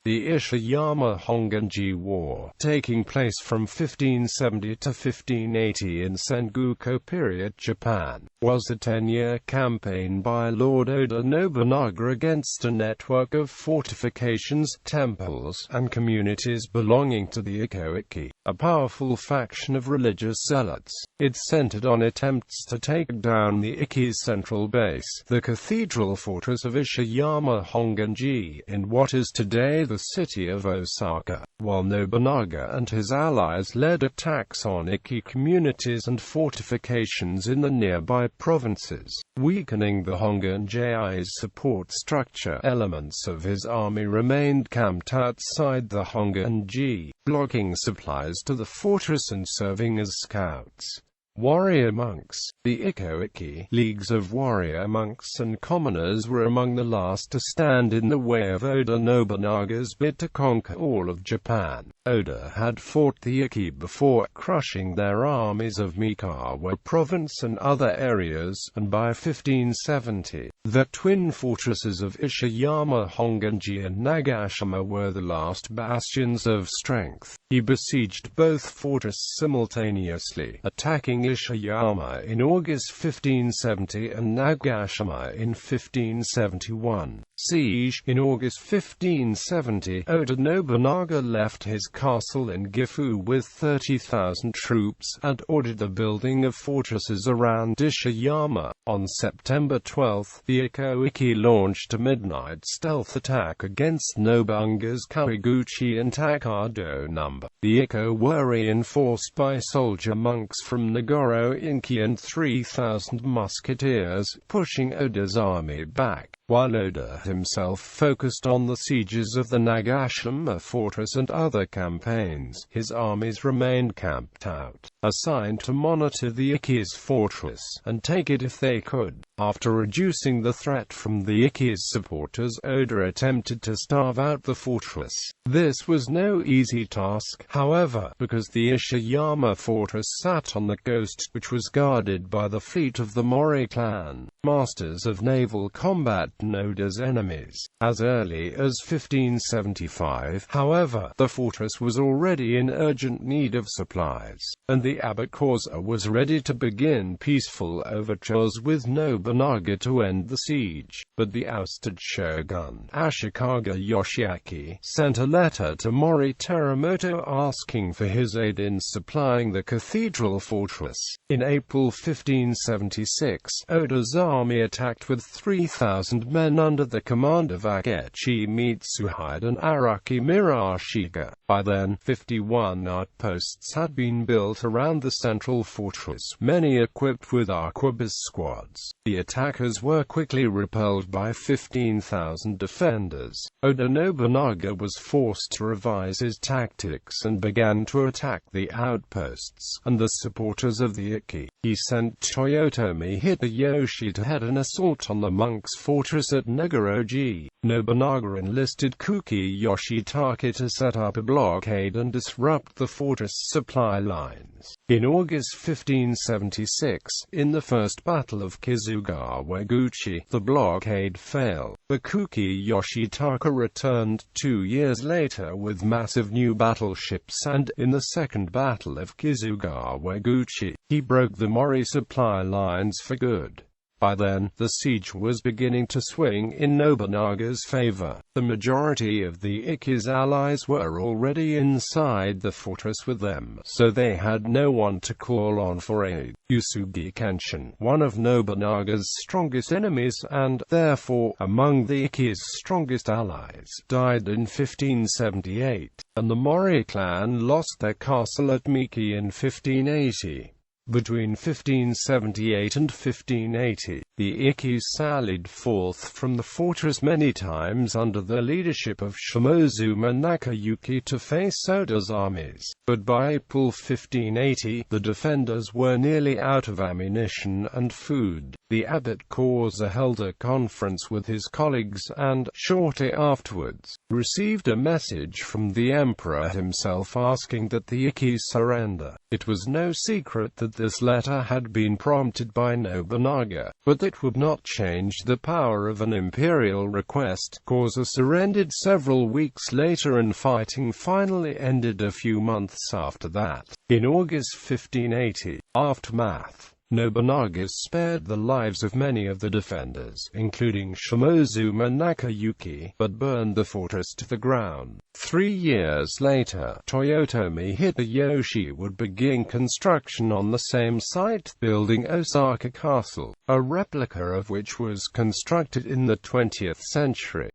The Ishiyama Hongan-ji War, taking place from 1570 to 1580 in Sengoku period Japan, was a 10-year campaign by Lord Oda Nobunaga against a network of fortifications, temples, and communities belonging to the Ikkō-ikki, a powerful faction of religious zealots. It centered on attempts to take down the Ikki's central base, the cathedral fortress of Ishiyama Hongan-ji, in what is today the city of Osaka, while Nobunaga and his allies led attacks on Ikki communities and fortifications in the nearby provinces, weakening the Hongan-ji's support structure. Elements of his army remained camped outside the Hongan-ji, blocking supplies to the fortress and serving as scouts. Warrior monks. The Ikkō-ikki, leagues of warrior monks and commoners, were among the last to stand in the way of Oda Nobunaga's bid to conquer all of Japan. Oda had fought the Ikki before, crushing their armies of Mikawa province and other areas, and by 1570, the twin fortresses of Ishiyama Hongan-ji and Nagashima were the last bastions of strength. He besieged both fortresses simultaneously, attacking Ishiyama in August 1570 and Nagashima in 1571. Siege. In August 1570, Oda Nobunaga left his castle in Gifu with 30,000 troops, and ordered the building of fortresses around Ishiyama. On September 12, the Ikkō-ikki launched a midnight stealth attack against Nobunaga's Kawaguchi and Takado No. The Ikkō were reinforced by soldier monks from Nagoro-inki and 3,000 musketeers, pushing Oda's army back, while Oda himself focused on the sieges of the Nagashima fortress and other campaigns. His armies remained camped out, assigned to monitor the Ikki's fortress, and take it if they could. After reducing the threat from the Ikki's supporters, Oda attempted to starve out the fortress. This was no easy task, however, because the Ishiyama fortress sat on the coast, which was guarded by the fleet of the Mori clan, masters of naval combat and Oda's enemies. As early as 1575, however, the fortress was already in urgent need of supplies, and the Abukose was ready to begin peaceful overtures with Nobunaga to end the siege. But the ousted shogun, Ashikaga Yoshiaki, sent a letter to Mori Teramoto asking for his aid in supplying the cathedral fortress. In April 1576, Oda's army attacked with 3,000 men under the command of Akechi Mitsuhide and Araki Murashige. By then, 51 outposts had been built around the central fortress, many equipped with arquebus squads. The attackers were quickly repelled by 15,000 defenders. Oda Nobunaga was forced to revise his tactics and began to attack the outposts and the supporters of the Ikki. He sent Toyotomi Hideyoshi to head an assault on the monks' fortress at Nagoroji. Nobunaga enlisted Kuki Yoshitake to set up a blockade and disrupt the fortress supply lines. In August 1576, in the First Battle of Kisugawa-guchi, the blockade failed. The Kuki Yoshitake returned 2 years later with massive new battleships, and, in the Second Battle of Kisugawa-guchi, he broke the Mori supply lines for good. By then, the siege was beginning to swing in Nobunaga's favor. The majority of the Ikki's allies were already inside the fortress with them, so they had no one to call on for aid. Usugi Kenshin, one of Nobunaga's strongest enemies and, therefore, among the Ikki's strongest allies, died in 1578, and the Mori clan lost their castle at Miki in 1580. Between 1578 and 1580, the Ikki sallied forth from the fortress many times under the leadership of Shimozuma Nakayuki to face Oda's armies. But by April 1580, the defenders were nearly out of ammunition and food. The abbot Koza held a conference with his colleagues and, shortly afterwards, received a message from the emperor himself asking that the Ikki surrender. It was no secret that this letter had been prompted by Nobunaga, but that would not change the power of an imperial request. Causa surrendered several weeks later and fighting finally ended a few months after that. In August 1580, aftermath. Nobunaga spared the lives of many of the defenders, including Shimozuma Nakayuki, but burned the fortress to the ground. 3 years later, Toyotomi Hideyoshi would begin construction on the same site, building Osaka Castle, a replica of which was constructed in the 20th century.